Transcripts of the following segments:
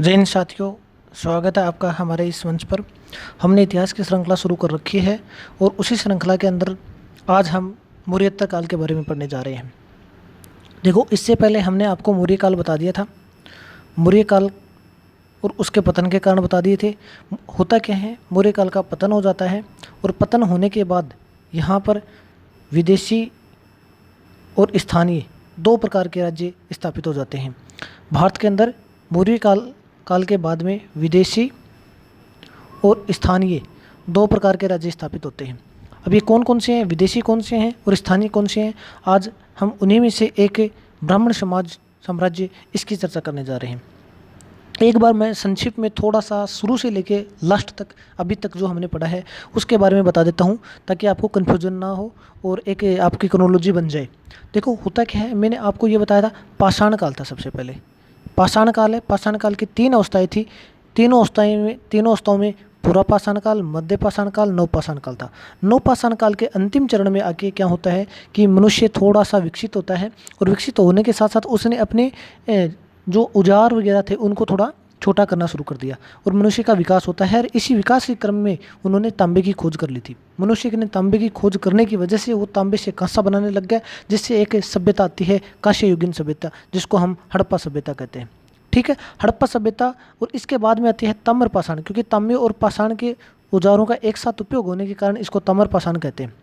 जय हिंद साथियों, स्वागत है आपका हमारे इस मंच पर। हमने इतिहास की श्रृंखला शुरू कर रखी है और उसी श्रृंखला के अंदर आज हम मौर्योत्तर काल के बारे में पढ़ने जा रहे हैं। देखो, इससे पहले हमने आपको मौर्य काल बता दिया था। मौर्य काल और उसके पतन के कारण बता दिए थे। होता क्या है, मौर्य काल का पतन हो जाता है और पतन होने के बाद यहाँ पर विदेशी और स्थानीय दो प्रकार के राज्य स्थापित हो जाते हैं। भारत के अंदर मौर्य काल के बाद में विदेशी और स्थानीय दो प्रकार के राज्य स्थापित होते हैं। अब ये कौन कौन से हैं, विदेशी कौन से हैं और स्थानीय कौन से हैं, आज हम उन्हीं में से एक ब्राह्मण साम्राज्य इसकी चर्चा करने जा रहे हैं। एक बार मैं संक्षिप्त में थोड़ा सा शुरू से लेके लास्ट तक अभी तक जो हमने पढ़ा है उसके बारे में बता देता हूँ, ताकि आपको कन्फ्यूजन ना हो और एक आपकी क्रोनोलॉजी बन जाए। देखो, होता क्या है, मैंने आपको ये बताया था पाषाण काल था। सबसे पहले पाषाण काल है। पाषाण काल की तीन अवस्थाएं थी। तीनों अवस्थाओं में पूरा पाषाण काल, मध्य पाषाण काल, नवपाषाण काल था। नवपाषाण काल के अंतिम चरण में आके क्या होता है कि मनुष्य थोड़ा सा विकसित होता है और विकसित होने के साथ साथ उसने अपने जो औजार वगैरह थे उनको थोड़ा छोटा करना शुरू कर दिया और मनुष्य का विकास होता है। और इसी विकास के क्रम में उन्होंने तांबे की खोज कर ली थी। मनुष्य ने तांबे की खोज करने की वजह से वो तांबे से कांसा बनाने लग गया, जिससे एक सभ्यता आती है, कांस्य युगीन सभ्यता, जिसको हम हड़प्पा सभ्यता कहते हैं। ठीक है, हड़प्पा सभ्यता। और इसके बाद में आती है ताम्र पाषाण, क्योंकि तांबे और पाषाण के औजारों का एक साथ उपयोग होने के कारण इसको ताम्र पाषाण कहते हैं।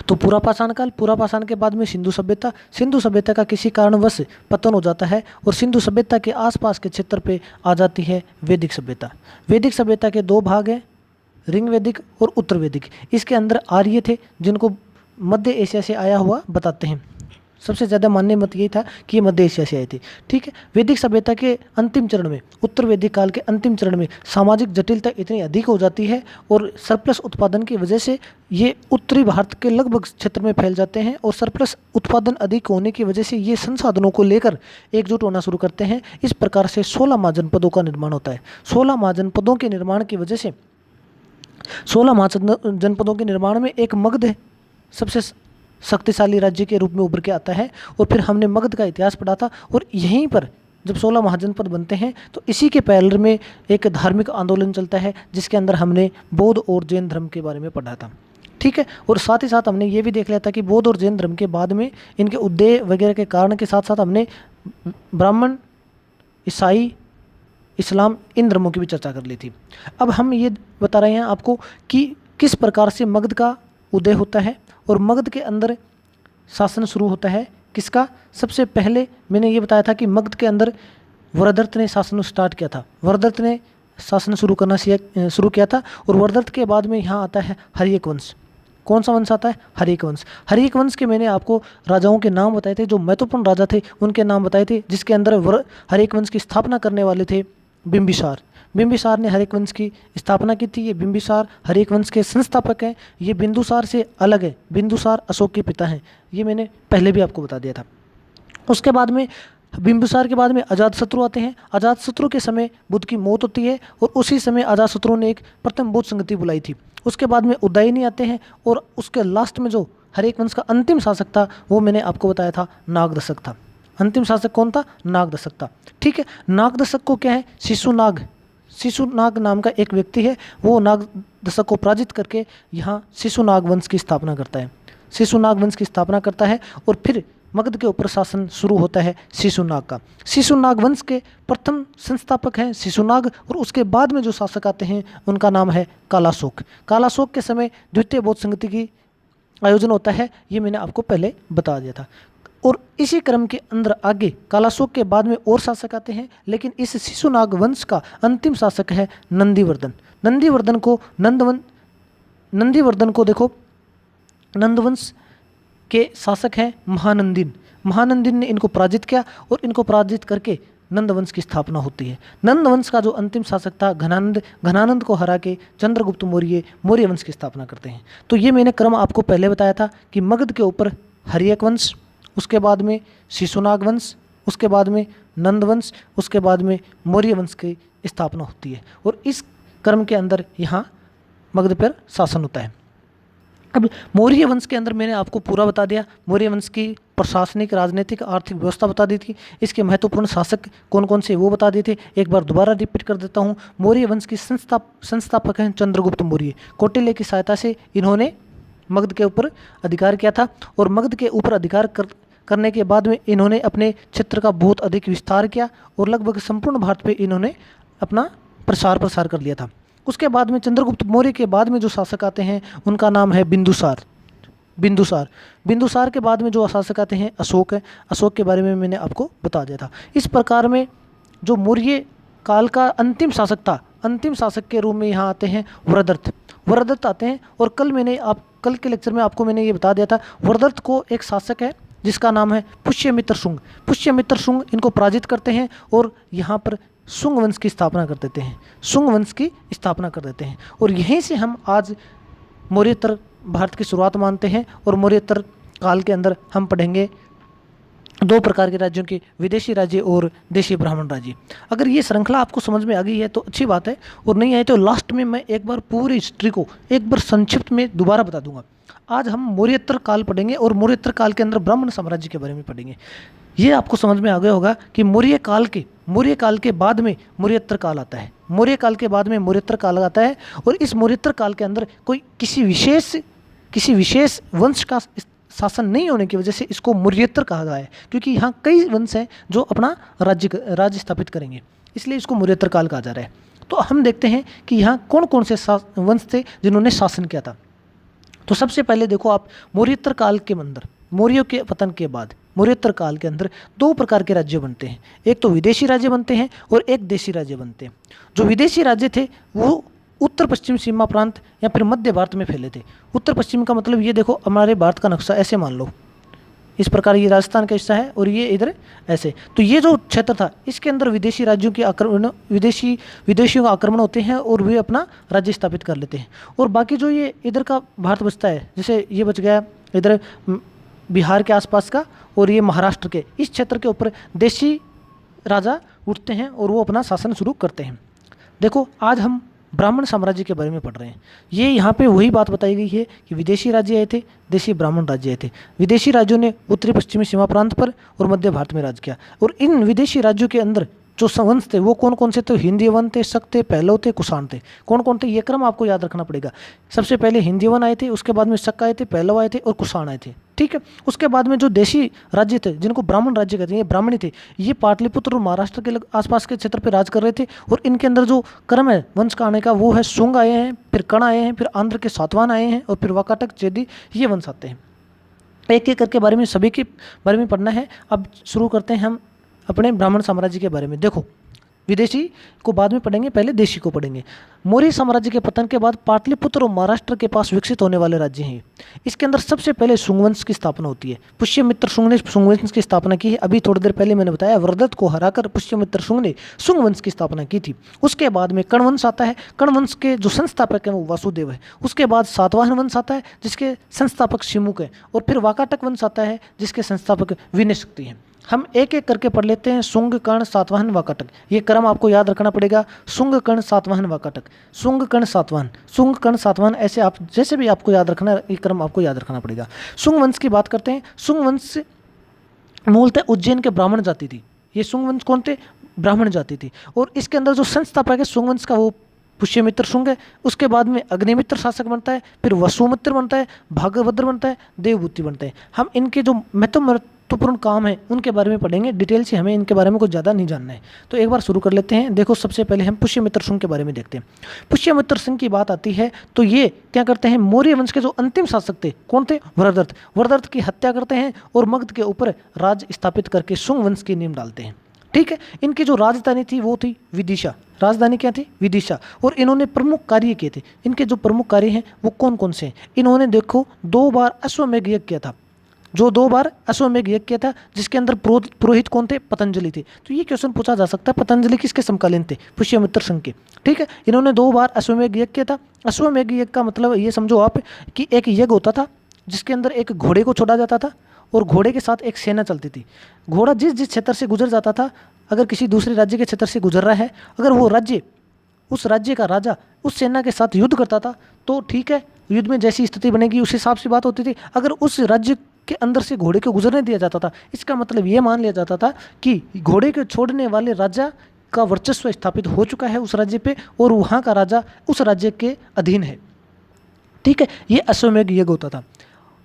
तो पूरा पाषाण काल, पूरा पाषाण के बाद में सिंधु सभ्यता। सिंधु सभ्यता का किसी कारणवश पतन हो जाता है और सिंधु सभ्यता के आसपास के क्षेत्र पे आ जाती है वैदिक सभ्यता। वैदिक सभ्यता के दो भाग हैं, ऋग वैदिक और उत्तर वैदिक। इसके अंदर आर्य थे, जिनको मध्य एशिया से आया हुआ बताते हैं। सबसे ज़्यादा मान्य मत यही था कि ये मध्य एशिया से आए थे। ठीक है, वैदिक सभ्यता के अंतिम चरण में, उत्तर वैदिक काल के अंतिम चरण में सामाजिक जटिलता इतनी अधिक हो जाती है और सरप्लस उत्पादन की वजह से ये उत्तरी भारत के लगभग क्षेत्र में फैल जाते हैं और सरप्लस उत्पादन अधिक होने की वजह से ये संसाधनों को लेकर एकजुट होना शुरू करते हैं। इस प्रकार से 16 महाजनपदों का निर्माण होता है। 16 महाजनपदों के निर्माण की वजह से 16 महाजनपदों के निर्माण में एक मगध सबसे शक्तिशाली राज्य के रूप में उभर के आता है। और फिर हमने मगध का इतिहास पढ़ा था और यहीं पर जब 16 महाजनपद बनते हैं तो इसी के पैरेलल में एक धार्मिक आंदोलन चलता है, जिसके अंदर हमने बौद्ध और जैन धर्म के बारे में पढ़ा था। ठीक है, और साथ ही साथ हमने ये भी देख लिया था कि बौद्ध और जैन धर्म के बाद में इनके उदय वगैरह के कारण के साथ साथ हमने ब्राह्मण, ईसाई, इस्लाम, इन धर्मों की भी चर्चा कर ली थी। अब हम ये बता रहे हैं आपको कि किस प्रकार से मगध का उदय होता है और मगध के अंदर शासन शुरू होता है किसका। सबसे पहले मैंने ये बताया था कि मगध के अंदर वरदत्त ने शासन स्टार्ट किया था। वरदत्त ने शासन शुरू किया था और वरदत्त के बाद में यहाँ आता है हर्यक वंश। कौन सा वंश आता है? हर्यक वंश। हर्यक वंश के मैंने आपको राजाओं के नाम बताए थे, जो महत्वपूर्ण राजा थे उनके नाम बताए थे, जिसके अंदर हर्यक वंश की स्थापना करने वाले थे बिंबिसार। बिंबिसार ने हर्यक वंश की स्थापना की थी। ये बिंबिसार हर्यक वंश के संस्थापक हैं। ये बिंदुसार से अलग है। बिंदुसार अशोक के पिता हैं, ये मैंने पहले भी आपको बता दिया था। उसके बाद में बिंबिसार के बाद में अजातशत्रु आते हैं। अजातशत्रु के समय बुद्ध की मौत होती है और उसी समय अजातशत्रु ने एक प्रथम बौद्ध संगति बुलाई थी। उसके बाद में उदयनी आते हैं और उसके लास्ट में जो हर्यक वंश का अंतिम शासक था वो मैंने आपको बताया था नागदशक था। अंतिम शासक कौन था? नागदशक था। ठीक है, नागदशक को क्या है, शिशुनाग नाम का एक व्यक्ति है, वो नागदशक को पराजित करके यहाँ शिशुनाग वंश की स्थापना करता है। शिशुनाग वंश की स्थापना करता है और फिर मगध के ऊपर शासन शुरू होता है शिशुनाग का। शिशुनाग वंश के प्रथम संस्थापक हैं शिशुनाग और उसके बाद में जो शासक आते हैं उनका नाम है कालाशोक। कालाशोक के समय द्वितीय बौद्ध संगति की आयोजन होता है, ये मैंने आपको पहले बता दिया था। और इसी क्रम के अंदर आगे कालाशोक के बाद में और शासक आते हैं, लेकिन इस शिशुनाग वंश का अंतिम शासक है नंदीवर्धन। नंदीवर्धन को देखो, नंदवंश के शासक हैं महानंदिन। महानंदिन ने इनको पराजित किया और इनको पराजित करके नंदवंश की स्थापना होती है। नंदवंश का जो अंतिम शासक था घनानंद को हरा के चंद्रगुप्त मौर्य वंश की स्थापना करते हैं। तो ये मैंने क्रम आपको पहले बताया था कि मगध के ऊपर हर्यक वंश, उसके बाद में शिशुनाग वंश, उसके बाद में नंदवंश, उसके बाद में मौर्य वंश की स्थापना होती है और इस क्रम के अंदर यहाँ मगध पर शासन होता है। अब मौर्य वंश के अंदर मैंने आपको पूरा बता दिया, मौर्य वंश की प्रशासनिक, राजनीतिक, आर्थिक व्यवस्था बता दी थी, इसके महत्वपूर्ण शासक कौन कौन से वो बता दिए थे। एक बार दोबारा रिपीट कर देता हूँ। मौर्य वंश की संस्थापक हैं चंद्रगुप्त मौर्य। कौटिल्य की सहायता से इन्होंने मगध के ऊपर अधिकार किया था, और मगध के ऊपर अधिकार करने के बाद में इन्होंने अपने क्षेत्र का बहुत अधिक विस्तार किया, और लगभग संपूर्ण भारत पे इन्होंने अपना प्रसार कर लिया था। उसके बाद में चंद्रगुप्त मौर्य के बाद में जो शासक आते हैं उनका नाम है बिंदुसार। बिंदुसार के बाद में जो शासक आते हैं अशोक है। अशोक के बारे में मैंने आपको बता दिया था। इस प्रकार में जो मौर्य काल का अंतिम शासक था, अंतिम शासक के रूप में यहाँ आते हैं वरदत्त आते हैं। और कल के लेक्चर में आपको मैंने ये बता दिया था, वरदत्त को एक शासक है जिसका नाम है पुष्यमित्र शुंग इनको पराजित करते हैं, और यहाँ पर शुंग वंश की स्थापना कर देते हैं। और यहीं से हम आज मौर्योत्तर भारत की शुरुआत मानते हैं। और मौर्योत्तर काल के अंदर हम पढ़ेंगे दो प्रकार के राज्यों की, विदेशी राज्य और देशी ब्राह्मण राज्य। अगर ये श्रृंखला आपको समझ में आ गई है तो अच्छी बात है, और नहीं आए तो लास्ट में मैं एक बार पूरी हिस्ट्री को एक बार संक्षिप्त में दोबारा बता दूंगा। आज हम मौर्योत्तर काल पढ़ेंगे, और मौर्योत्तर काल के अंदर ब्राह्मण साम्राज्य के बारे में पढ़ेंगे। ये आपको समझ में आ गया होगा कि मौर्य काल के बाद में मौर्योत्तर काल आता है। मौर्य काल के बाद में मौर्योत्तर काल आता है, और इस मौर्योत्तर काल के अंदर कोई किसी विशेष वंश का शासन नहीं होने की वजह से इसको मौर्योत्तर कहा गया है, क्योंकि यहाँ कई वंश हैं जो अपना राज्य स्थापित करेंगे, इसलिए इसको मौर्योत्तर काल कहा जा रहा है। तो हम देखते हैं कि यहाँ कौन कौन से वंश थे जिन्होंने शासन किया था। तो सबसे पहले देखो आप, मौर्योत्तर काल के अंदर, मौर्यों के पतन के बाद मौर्योत्तर काल के अंदर दो प्रकार के राज्य बनते हैं। एक तो विदेशी राज्य बनते हैं और एक देशी राज्य बनते हैं। जो विदेशी राज्य थे वो उत्तर पश्चिम सीमा प्रांत या फिर मध्य भारत में फैले थे। उत्तर पश्चिम का मतलब ये देखो, हमारे भारत का नक्शा ऐसे मान लो, इस प्रकार ये राजस्थान का हिस्सा है और ये इधर ऐसे। तो ये जो क्षेत्र था इसके अंदर विदेशी राज्यों की आक्रमण, विदेशियों का आक्रमण होते हैं और वे अपना राज्य स्थापित कर लेते हैं। और बाकी जो ये इधर का भारत बचता है, जैसे ये बच गया इधर बिहार के आसपास का और ये महाराष्ट्र के, इस क्षेत्र के ऊपर देशी राजा उठते हैं और वो अपना शासन शुरू करते हैं। देखो आज हम ब्राह्मण साम्राज्य के बारे में पढ़ रहे हैं। ये यहाँ पे वही बात बताई गई है कि विदेशी राज्य आए थे, देशी ब्राह्मण राज्य आए थे। विदेशी राज्यों ने उत्तरी पश्चिमी सीमा प्रांत पर और मध्य भारत में राज किया। और इन विदेशी राज्यों के अंदर जो वंश थे वो कौन कौन से थे? हिंदीवन थे, शक थे, पहलव थे, कुषाण थे। कौन कौन थे ये क्रम आपको याद रखना पड़ेगा। सबसे पहले हिंदीवन आए थे, उसके बाद में शक आए थे, पहलव आए थे और कुषाण आए थे। ठीक है। उसके बाद में जो देशी राज्य थे जिनको ब्राह्मण राज्य कहते हैं, ये ब्राह्मणी थे, ये पाटलिपुत्र और महाराष्ट्र के आसपास के क्षेत्र पर राज कर रहे थे। और इनके अंदर जो क्रम है वंश का आने का वो है, शुंग आए हैं, फिर कण आए हैं, फिर आंध्र के सातवाहन आए हैं और फिर वाकाटक, चेदी, ये वंश आते हैं। एक एक करके बारे में सभी के बारे में पढ़ना है। अब शुरू करते हैं हम अपने ब्राह्मण साम्राज्य के बारे में। देखो विदेशी को बाद में पढ़ेंगे, पहले देशी को पढ़ेंगे। मौर्य साम्राज्य के पतन के बाद पाटलिपुत्र और महाराष्ट्र के पास विकसित होने वाले राज्य हैं। इसके अंदर सबसे पहले शुंग वंश की स्थापना होती है। पुष्यमित्र शुंग ने शुंग वंश की स्थापना की है। अभी थोड़ी देर पहले मैंने बताया वरदत्त को हराकर पुष्यमित्र शुंग ने शुंग वंश की स्थापना की थी। उसके बाद में कण वंश आता है। कण वंश के जो संस्थापक हैं वो वासुदेव है। उसके बाद सातवाहन वंश आता है जिसके संस्थापक शिमुक है। और फिर वाकाटक वंश आता है जिसके संस्थापक विनय शक्ति हैं। हम एक एक करके पढ़ लेते हैं। शुंग, कर्ण, सातवाहन, वाकाटक, ये क्रम आपको याद रखना पड़ेगा। शुंग, कर्ण, सातवाहन, वाकाटक, शुंग, कर्ण, सातवाहन, शुंग, कर्ण, सातवाहन, ऐसे आप जैसे भी आपको याद रखना, ये क्रम आपको याद रखना पड़ेगा। शुंग वंश की बात करते हैं। शुंग वंश मूलतः उज्जैन के ब्राह्मण जाति थी। ये शुंग वंश कौन थे? ब्राह्मण जाति थी। और इसके अंदर जो संस्थापक है शुंग वंश का वो पुष्यमित्र शुंग है। उसके बाद में अग्निमित्र शासक बनता है, फिर वसुमित्र बनता है, भागभद्र बनता है, देवभूति बनते हैं। हम इनके जो महत्वपूर्ण काम है उनके बारे में पढ़ेंगे डिटेल से, हमें इनके बारे में कुछ ज़्यादा नहीं जानना है। तो एक बार शुरू कर लेते हैं। देखो सबसे पहले हम पुष्यमित्र शुंग के बारे में देखते हैं। पुष्यमित्र शुंग की बात आती है तो ये क्या करते हैं, मौर्य वंश के जो अंतिम शासक थे कौन थे? वरदत्त की हत्या करते हैं और मगध के ऊपर राज स्थापित करके शुंग वंश की नींव डालते हैं। ठीक है। इनकी जो राजधानी थी वो थी विदिशा। राजधानी क्या थी? विदिशा। और इन्होंने प्रमुख कार्य किए थे। इनके जो प्रमुख कार्य हैं वो कौन कौन से हैं? इन्होंने देखो 2 बार अश्वमेध यज्ञ किया था। जो 2 बार अश्वमेध यज्ञ किया था जिसके अंदर पुरोहित कौन थे? पतंजलि थे। तो ये क्वेश्चन पूछा जा सकता है पतंजलि किसके समकालीन थे? पुष्यमित्र शुंग के। ठीक है। इन्होंने 2 बार अश्वमेध यज्ञ किया था। अश्वमेध यज्ञ का मतलब ये समझो आप कि एक यज्ञ होता था जिसके अंदर एक घोड़े को छोड़ा जाता था और घोड़े के साथ एक सेना चलती थी। घोड़ा जिस जिस क्षेत्र से गुजर जाता था, अगर किसी दूसरे राज्य के क्षेत्र से गुजर रहा है, अगर वो राज्य, उस राज्य का राजा उस सेना के साथ युद्ध करता था तो ठीक है, युद्ध में जैसी स्थिति बनेगी उस हिसाब से बात होती थी। अगर उस राज्य के अंदर से घोड़े को गुजरने दिया जाता था, इसका मतलब ये मान लिया जाता था कि घोड़े को छोड़ने वाले राजा का वर्चस्व स्थापित हो चुका है उस राज्य पे, और वहाँ का राजा उस राज्य के अधीन है। ठीक है, ये अश्वमेध यज्ञ होता था।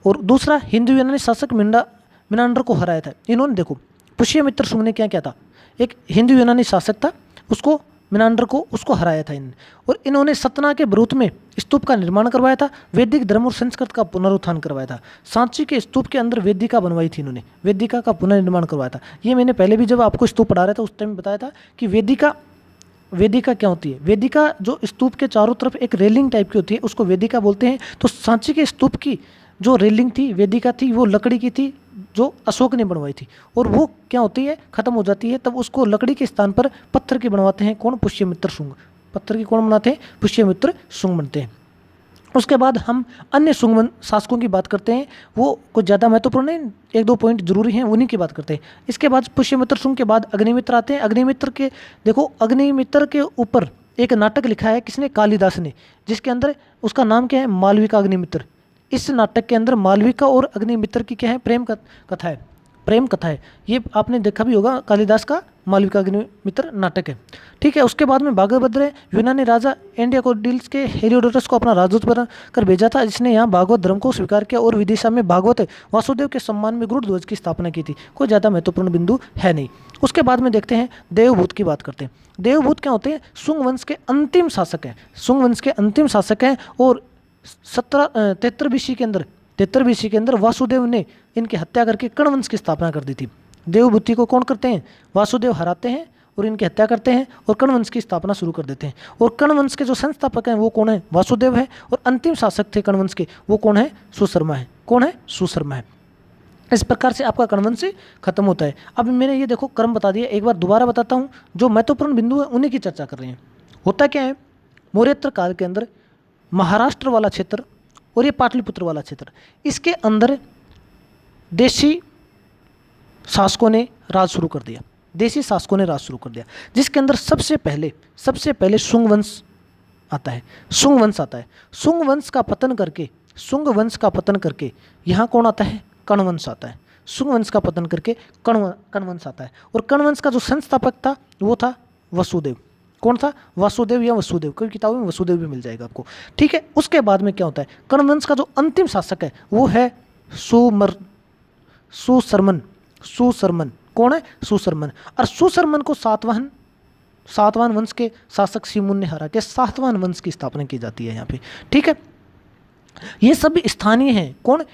और दूसरा, हिंदू यूनानी शासक मिनांडर को हराया था इन्होंने। देखो पुष्यमित्र शुंग ने क्या किया था, एक हिंदू यूनानी शासक था, उसको मिनांडर को उसको हराया था इन्होंने। और इन्होंने सतना के ब्रूत में स्तूप का निर्माण करवाया था, वैदिक धर्म और संस्कृत का पुनरुत्थान करवाया था। सांची के स्तूप के अंदर वेदिका बनवाई थी इन्होंने, वेदिका का पुनर्निर्माण करवाया था। ये मैंने पहले भी जब आपको स्तूप पढ़ा रहा था उस टाइम बताया था कि वेदिका क्या होती है। वेदिका जो स्तूप के चारों तरफ एक रेलिंग टाइप की होती है उसको वेदिका बोलते हैं। तो सांची के स्तूप की जो रेलिंग थी, वेदिका थी, वो लकड़ी की थी जो अशोक ने बनवाई थी, और वो क्या होती है, खत्म हो जाती है, तब उसको लकड़ी के स्थान पर पत्थर की बनवाते हैं। कौन? पुष्यमित्र शुंग। पत्थर की कौन बनाते हैं? पुष्यमित्र शुंग बनते हैं। उसके बाद हम अन्य शुंग शासकों की बात करते हैं, वो कुछ ज़्यादा महत्वपूर्ण नहीं, एक दो पॉइंट जरूरी हैं, उन्हीं की बात करते हैं। इसके बाद पुष्यमित्र शुंग के बाद अग्निमित्र आते हैं। अग्निमित्र के देखो, अग्निमित्र के ऊपर एक नाटक लिखा है किसने? कालिदास ने, जिसके अंदर उसका नाम क्या है? मालविका अग्निमित्र। इस नाटक के अंदर मालविका और अग्निमित्र की क्या है? प्रेम कथा है, प्रेम कथा है। ये आपने देखा भी होगा, कालिदास का मालविका अग्निमित्र नाटक है। ठीक है, उसके बाद में भागभद्र है, यूनानी राजा एंटियोकोडिल्स के हेरोडोटस को अपना राजदूत बनाकर भेजा था, जिसने यहाँ भागवत धर्म को स्वीकार किया और विदिशा में भागवत वासुदेव के सम्मान में गुरु ध्वज की स्थापना की थी। कोई ज़्यादा महत्वपूर्ण बिंदु है नहीं। उसके बाद में देखते हैं देवभूत की बात करते हैं। देवभूत क्या होते हैं? शुंग वंश के अंतिम शासक हैं, शुंग वंश के अंतिम शासक हैं। और 73 बीसी के अंदर वासुदेव ने इनकी हत्या करके कर्ण वंश की स्थापना कर दी थी। देवभूति को कौन करते हैं? वासुदेव हराते हैं और इनकी हत्या करते हैं और कर्ण वंश की स्थापना शुरू कर देते हैं। और कर्ण वंश के जो संस्थापक हैं वो कौन है? वासुदेव है। और अंतिम शासक थे कर्ण वंश के, वो कौन है? सुशर्मा है। कौन है? सुशर्मा है। इस प्रकार से आपका कर्ण वंश खत्म होता है। अब मैंने ये देखो क्रम बता दिया, एक बार दोबारा बताता हूँ, जो महत्वपूर्ण बिंदु है उन्हीं की चर्चा कर रहे हैं। होता क्या है, मौर्योत्तर काल के अंदर महाराष्ट्र वाला क्षेत्र और ये पाटलिपुत्र वाला क्षेत्र, इसके अंदर देशी शासकों ने राज शुरू कर दिया, देशी शासकों ने राज शुरू कर दिया, जिसके अंदर सबसे पहले शुंग वंश आता है। शुंग वंश आता है। शुंग वंश का पतन करके यहाँ कौन आता है? कर्ण वंश आता है। शुंग वंश का पतन करके कर्ण वंश आता है। और कर्ण वंश का जो संस्थापक था वो था वसुदेव। कौन था? वासुदेव या वसुदेव, कोई किताबों में वसुदेव भी मिल जाएगा आपको। ठीक है, उसके बाद में क्या होता है? कर्ण वंश का जो अंतिम शासक है वो है सुशर्मन। कौन है? सुशर्मन। और सुशर्मन को सातवाहन वंश के शासक सिमुन ने हरा के सातवाहन वंश की स्थापना की जाती है यहाँ पे। ठीक है, ये सब स्थानीय हैं। कौन?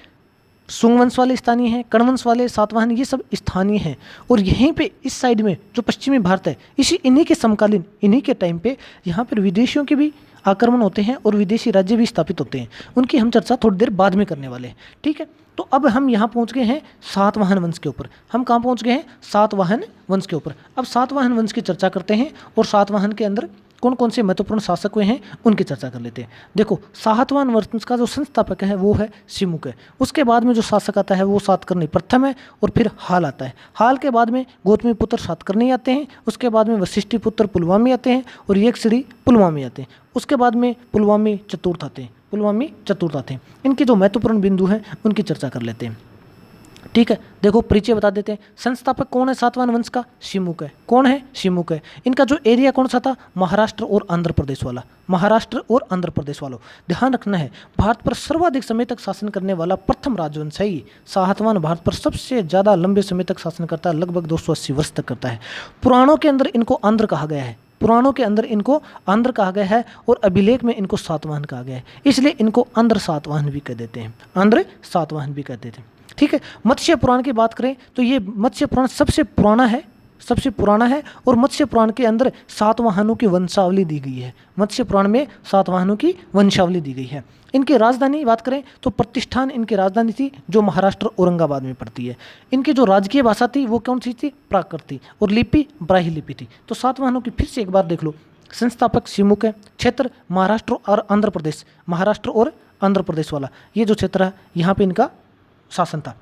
शुंग वंश वाले स्थानीय हैं, कर्ण वंश वाले, सातवाहन, ये सब स्थानीय हैं। और यहीं पे इस साइड में जो पश्चिमी भारत है, इन्हीं के समकालीन, इन्हीं के टाइम पे यहाँ पर विदेशियों के भी आक्रमण होते हैं और विदेशी राज्य भी स्थापित होते हैं। उनकी हम चर्चा थोड़ी देर बाद में करने वाले हैं। ठीक है, तो अब हम यहाँ पहुँच गए हैं सातवाहन वंश के ऊपर। हम कहाँ पहुँच गए हैं? सातवाहन वंश के ऊपर। अब सातवाहन वंश की चर्चा करते हैं और सातवाहन के अंदर कौन कौन से महत्वपूर्ण शासक हुए हैं उनकी चर्चा कर लेते हैं। देखो, सातवाहन वंश का जो संस्थापक है वो है सिमुक है। उसके बाद में जो शासक आता है वो सातकर्णी प्रथम है, और फिर हाल आता है। हाल के बाद में गौतमी पुत्र सातकर्णी आते हैं। उसके बाद में वशिष्ठी पुत्र पुलवामी आते हैं और यक्षश्री पुलवामी आते हैं। उसके बाद में पुलवामी चतुर्थ आते हैं। इनके जो महत्वपूर्ण बिंदु हैं उनकी चर्चा कर लेते हैं। ठीक है, देखो परिचय बता देते हैं। संस्थापक कौन है सातवाहन वंश का? सिमुक है। कौन है? सिमुक है। इनका जो एरिया कौन सा था? महाराष्ट्र और आंध्र प्रदेश वालों। ध्यान रखना है, भारत पर सर्वाधिक समय तक शासन करने वाला प्रथम राजवंश है ये। सातवाहन भारत पर सबसे ज़्यादा लंबे समय तक शासन करता है, लगभग 280 वर्ष तक करता है। पुराणों के अंदर इनको आंध्र कहा गया है, और अभिलेख में इनको सातवाहन कहा गया है, इसलिए इनको आंध्र सातवाहन भी कह देते हैं। ठीक है, मत्स्य पुराण की बात करें तो ये मत्स्य पुराण सबसे पुराना है और मत्स्य पुराण के अंदर सातवाहनों की वंशावली दी गई है। मत्स्य पुराण में सातवाहनों की वंशावली दी गई है। इनकी राजधानी बात करें तो प्रतिष्ठान इनकी राजधानी थी, जो महाराष्ट्र औरंगाबाद में पड़ती है। इनकी जो राजकीय भाषा थी वो कौन सी थी? प्राकृत थी। और लिपि ब्राह्मी लिपि थी। तो सातवाहनों की फिर से एक बार देख लो। संस्थापक सिमुक है। क्षेत्र महाराष्ट्र और आंध्र प्रदेश वाला ये जो क्षेत्र है, यहाँ पे इनका शासन था।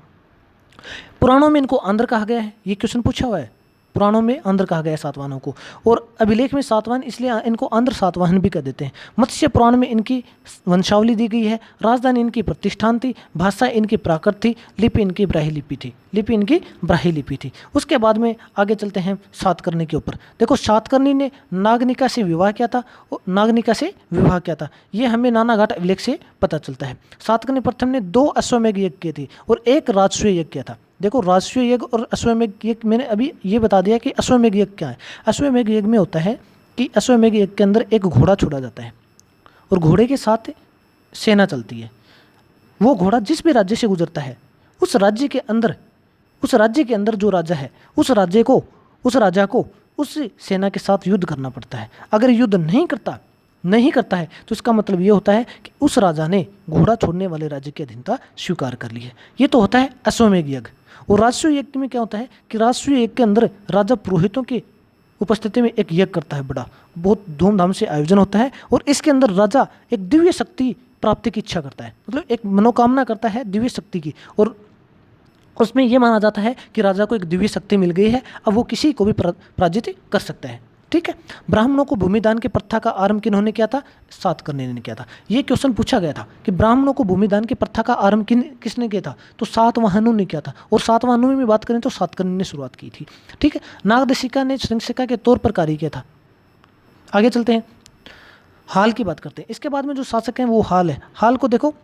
पुराणों में इनको आंध्र कहा गया है, ये क्वेश्चन पूछा हुआ है। पुराणों में आंध्र कहा गया है सातवाहनों को, और अभिलेख में सातवाहन इसलिए इनको आंध्र सातवाहन भी कह देते हैं। मत्स्य पुराण में इनकी वंशावली दी गई है। राजधानी इनकी प्रतिष्ठान थी। भाषा इनकी प्राकृत थी। लिपि इनकी ब्राह्मी लिपि थी। लिपि इनकी ब्राह्मी लिपि थी। उसके बाद में आगे चलते हैं सातकर्णी के ऊपर। देखो सातकर्णी ने नागनिका से विवाह किया था। नागनिका से विवाह किया था, ये हमें नानाघाट अभिलेख से पता चलता है। सातकर्णी प्रथम ने 2 अश्वमेध यज्ञ किए थे और 1 राजसूय यज्ञ किया था। देखो राजसूय यज्ञ और अश्वमेध यज्ञ, मैंने अभी ये बता दिया कि अश्वमेध यज्ञ क्या है। अश्वमेध यज्ञ में होता है कि अश्वमेध यज्ञ के अंदर एक घोड़ा छोड़ा जाता है और घोड़े के साथ सेना चलती है। वो घोड़ा जिस भी राज्य से गुजरता है उस राज्य के अंदर जो राजा है उस राजा को उस सेना के साथ युद्ध करना पड़ता है। अगर युद्ध नहीं करता है तो इसका मतलब ये होता है कि उस राजा ने घोड़ा छोड़ने वाले राज्य की अधीनता स्वीकार कर ली है। ये तो होता है अश्वमेध यज्ञ। और राजसूय यज्ञ में क्या होता है कि राजसूय यज्ञ के अंदर राजा पुरोहितों की उपस्थिति में एक यज्ञ करता है, बड़ा बहुत धूमधाम से आयोजन होता है, और इसके अंदर राजा एक दिव्य शक्ति प्राप्ति की इच्छा करता है, मतलब एक मनोकामना करता है दिव्य शक्ति की, और उसमें यह माना जाता है कि राजा को एक दिव्य शक्ति मिल गई है, अब वो किसी को भी पराजित कर सकता है। ठीक है। ब्राह्मणों को भूमिदान की प्रथा का आरंभ किन्होंने किया था? सातकर्णी ने किया था। ये क्वेश्चन पूछा गया था कि ब्राह्मणों को भूमिदान की प्रथा का आरंभ किसने किया था? तो सातवाहनों ने किया था, और सातवाहनों में बात करें तो सातकर्णी ने शुरुआत की थी। ठीक है। नागदशिका ने संशिका के तौर पर कार्य किया था। आगे चलते हैं, हाल की बात करते हैं। इसके बाद में जो शासक हैं वो हाल है। हाल को देखो,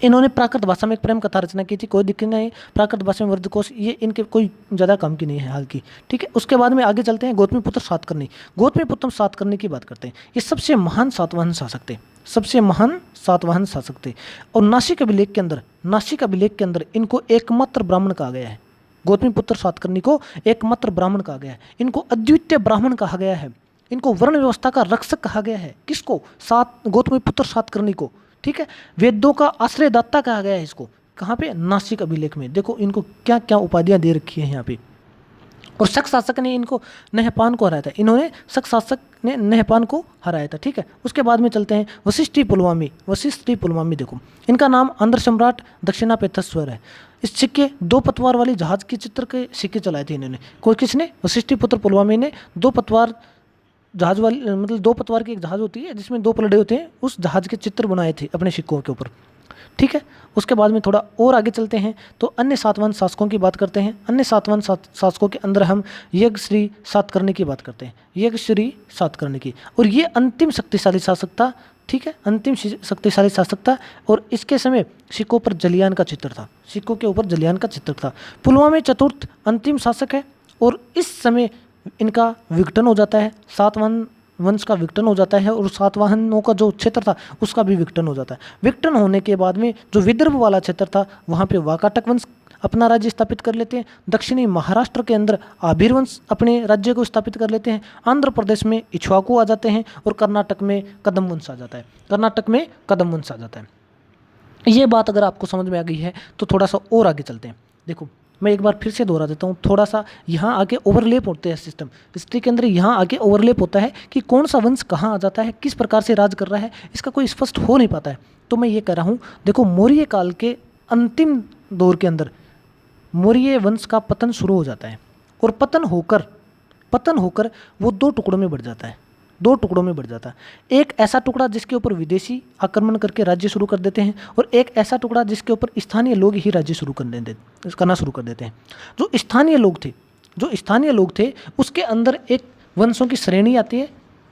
इन्होंने प्राकृत भाषा में एक प्रेम कथा रचना की थी, कोई दिक्कत नहीं। प्राकृत भाषा में वर्धकोश, ये इनके कोई ज़्यादा काम की नहीं है हाल की। ठीक है। उसके बाद में आगे चलते हैं, गौतमीपुत्र सातकर्णी। गौतमीपुत्र सातकर्णी की बात करते हैं। ये सबसे महान सातवाहन शासक थे, सबसे महान सातवाहन शासक थे। और नासिक अभिलेख के अंदर इनको एकमात्र ब्राह्मण कहा गया है। गौतमीपुत्र सातकर्णी को एकमात्र ब्राह्मण कहा गया है। इनको अद्वितीय ब्राह्मण कहा गया है। इनको वर्ण व्यवस्था का रक्षक कहा गया है। किसको? गौतमीपुत्र सातकर्णी को। ठीक है। वेदों का आश्रयदाता कहा गया है इसको। कहाँ पे? नासिक अभिलेख में। देखो इनको क्या क्या उपाधियां दे रखी है यहाँ पे। और शक शासक ने इनको नहपान को हराया था। इन्होंने शक शासक ने नहपान को हराया था। ठीक है। उसके बाद में चलते हैं वशिष्ठी पुलमामी। देखो इनका नाम आंध्र सम्राट दक्षिणापेतस्वर है। इस सिक्के 2 पतवार वाली जहाज के चित्र के सिक्के चलाए थे इन्होंने। किसने? वशिष्ठी पुत्र पुलमामी ने 2 पतवार जहाज वाली, मतलब 2 पतवार की एक जहाज होती है जिसमें 2 पलड़े होते हैं, उस जहाज के चित्र बनाए थे अपने सिक्कों के ऊपर। ठीक है। उसके बाद में थोड़ा और आगे चलते हैं तो अन्य सातवाहन शासकों की बात करते हैं। अन्य सातवाहन शासकों के अंदर हम यज्ञश्री सातकर्णी की बात करते हैं। यज्ञश्री सातकर्णी की, और ये अंतिम शक्तिशाली शासक था। ठीक है। अंतिम शक्तिशाली शासक था, और इसके समय सिक्कों पर जलियान का चित्र था। सिक्कों के ऊपर जलियान का चित्र था। पुलवामा चतुर्थ अंतिम शासक है, और इस समय इनका विघटन हो जाता है। सातवाहन वंश का विघटन हो जाता है, और सातवाहनों का जो क्षेत्र था उसका भी विघटन हो जाता है। विघटन होने के बाद में जो विदर्भ वाला क्षेत्र था वहाँ पे वाकाटक वंश अपना राज्य स्थापित कर लेते हैं। दक्षिणी महाराष्ट्र के अंदर आभीर वंश अपने राज्य को स्थापित कर लेते हैं। आंध्र प्रदेश में इक्ष्वाकु आ जाते हैं, और कर्नाटक में कदम वंश आ जाता है। ये बात अगर आपको समझ में आ गई है तो थोड़ा सा और आगे चलते हैं। देखो मैं एक बार फिर से दोहरा देता हूँ, थोड़ा सा यहाँ आगे ओवरलेप होते हैं सिस्टम, हिस्ट्री के अंदर यहाँ आगे ओवरलेप होता है कि कौन सा वंश कहाँ आ जाता है, किस प्रकार से राज कर रहा है, इसका कोई स्पष्ट हो नहीं पाता है। तो मैं ये कह रहा हूँ, देखो मौर्य काल के अंतिम दौर के अंदर मौर्य वंश का पतन शुरू हो जाता है, और पतन होकर वो 2 टुकड़ों में बढ़ जाता है। एक ऐसा टुकड़ा जिसके ऊपर विदेशी आक्रमण करके राज्य शुरू कर देते हैं, और एक ऐसा टुकड़ा जिसके ऊपर स्थानीय लोग ही राज्य करना शुरू कर देते हैं। जो स्थानीय लोग थे उसके अंदर एक वंशों की श्रेणी आती है,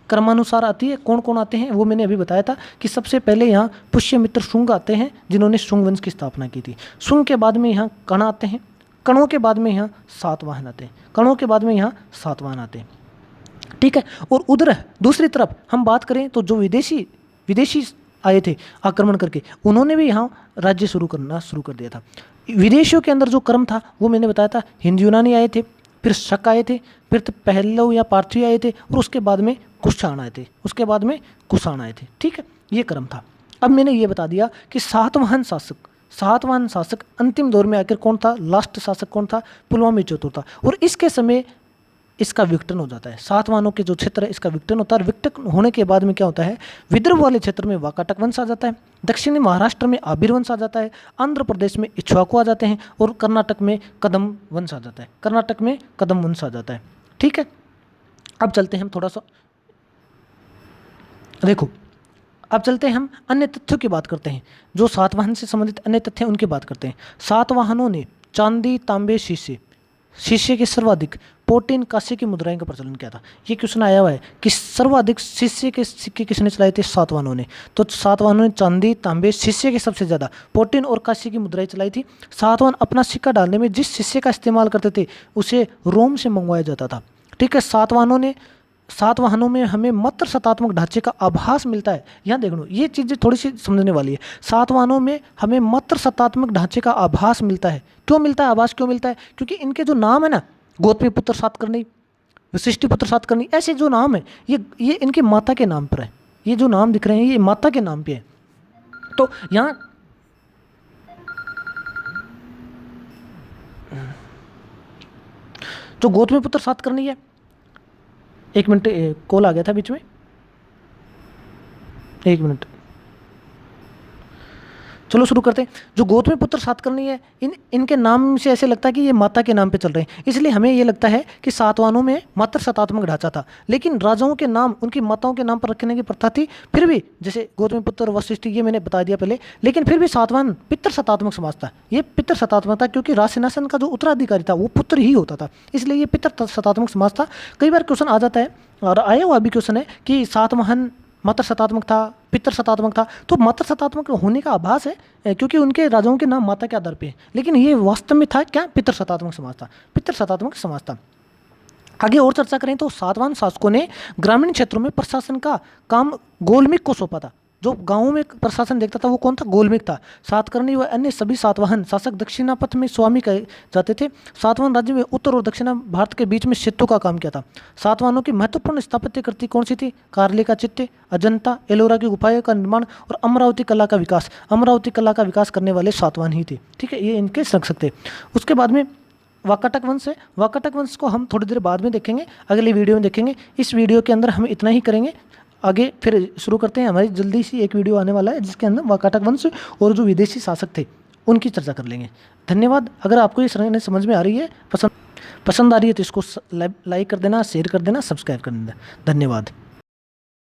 क्रमानुसार आती है। कौन कौन आते हैं वो मैंने अभी बताया था कि सबसे पहले यहाँ पुष्यमित्र शुंग आते हैं, जिन्होंने शुंग वंश की स्थापना की थी। शुंग के बाद में यहाँ कण आते हैं, कणों के बाद में यहाँ सातवाहन आते हैं। ठीक है। और उधर दूसरी तरफ हम बात करें तो जो विदेशी आए थे आक्रमण करके, उन्होंने भी यहाँ राज्य शुरू कर दिया था। विदेशियों के अंदर जो क्रम था वो मैंने बताया था, हिंद यूनानी आए थे, फिर शक आए थे, फिर पहलव या पार्थी आए थे, और उसके बाद में कुषाण आए थे। ठीक है। ये क्रम था। अब मैंने ये बता दिया कि सातवाहन शासक अंतिम दौर में आकर कौन था, लास्ट शासक कौन था? पुलवामा चतुर्थ था। और इसके समय इसका विघटन हो जाता है। सातवाहनों के जो क्षेत्र है इसका विघटन होता है, और विघटन होने के बाद में क्या होता है, विदर्भ वाले क्षेत्र में वाकाटक वंश आ जाता है, दक्षिणी महाराष्ट्र में आबिर वंश आ जाता है, आंध्र प्रदेश में इक्ष्वाकु आ जाते हैं, और कर्नाटक में कदम वंश आ जाता है, कर्नाटक में कदम वंश आ जाता है। ठीक है, अब चलते हैं हम थोड़ा सा, देखो अब चलते हैं हम अन्य तथ्यों की बात करते हैं, जो सातवाहन से संबंधित अन्य तथ्य हैं उनकी बात करते हैं। सातवाहनों ने चांदी, तांबे, शीशे के सर्वाधिक पोटीन, कांस्य की मुद्राएं का प्रचलन किया था। ये क्वेश्चन आया हुआ है कि सर्वाधिक शीशे के सिक्के किसने चलाए थे, सातवाहनों ने। तो सातवाहनों ने चांदी, तांबे, शीशे के सबसे ज़्यादा पोटीन और कांस्य की मुद्राएं चलाई थी। सातवाहन अपना सिक्का डालने में जिस शीशे का इस्तेमाल करते थे उसे रोम से मंगवाया जाता था। ठीक है, सातवाहनों में हमें मात्र सतात्मक ढांचे का आभास मिलता है। यहाँ देख लो, ये चीज़ें थोड़ी सी समझने वाली है। सातवाहनों में हमें मात्र सतात्मक ढांचे का आभास मिलता है। क्यों मिलता है आभास, क्यों मिलता है? क्योंकि इनके जो नाम है ना, गौतमीपुत्र सातकर्णी, वशिष्ठिपुत्र सातकर्णी, ऐसे जो नाम है ये इनके माता के नाम पर है। ये जो नाम दिख रहे हैं ये माता के नाम पे है। तो यहाँ जो गौतमीपुत्र सातकर्णी है, एक मिनट, कॉल आ गया था बीच में, एक मिनट, चलो शुरू करते हैं। जो गौतमीपुत्र सातकर्णी है, इनके नाम से ऐसे लगता है कि ये माता के नाम पे चल रहे हैं, इसलिए हमें ये लगता है कि सातवाहनों में मात्र सतात्मक ढांचा था। लेकिन राजाओं के नाम उनकी माताओं के नाम पर रखने की प्रथा थी, फिर भी जैसे गौतमीपुत्र, वशिष्ठ, ये मैंने बता दिया पहले, लेकिन फिर भी सातवाहन पितृ सतात्मक समाज था। ये पितृ सतात्मक था क्योंकि राज सिंहासन का जो उत्तराधिकारी था वो पुत्र ही होता था, इसलिए ये पितृ सतात्मक समाज था। कई बार क्वेश्चन आ जाता है, और आया हुआ भी क्वेश्चन है कि सातवाहन मात्र सतात्मक था, पितृ सतात्मक था। तो मात्र सतात्मक होने का आभास है क्योंकि उनके राजाओं के नाम माता के आधार पे है, लेकिन ये वास्तव में था क्या, पितृ सतात्मक समाज था, पितृ सतात्मक समाज था। आगे और चर्चा करें तो सातवाहन शासकों ने ग्रामीण क्षेत्रों में प्रशासन का काम गोलमिक को सौंपा था। जो गांवों में प्रशासन देखता था वो कौन था, गोलमिक था। सातकर्णी व अन्य सभी सातवाहन शासक दक्षिणापथ में स्वामी कहे जाते थे। सातवाहन राज्य में उत्तर और दक्षिण भारत के बीच में सेतु का काम किया था। सातवाहनों की महत्वपूर्ण स्थापत्य कृति कौन सी थी, कार्ले का चित्ते, अजंता, एलोरा की गुफाएं का निर्माण और अमरावती कला का विकास। अमरावती कला का विकास करने वाले सातवाहन ही थे। ठीक है, ये इनके रख सकते। उसके बाद में वाकाटक वंश है। वाकाटक वंश को हम थोड़ी देर बाद में देखेंगे, अगले वीडियो में देखेंगे। इस वीडियो के अंदर हम इतना ही करेंगे, आगे फिर शुरू करते हैं। हमारी जल्दी सी एक वीडियो आने वाला है जिसके अंदर वाकाटक वंश और जो विदेशी शासक थे उनकी चर्चा कर लेंगे। धन्यवाद। अगर आपको ये श्रेणी समझ में आ रही है, पसंद आ रही है तो इसको लाइक कर देना, शेयर कर देना, सब्सक्राइब कर देना। धन्यवाद।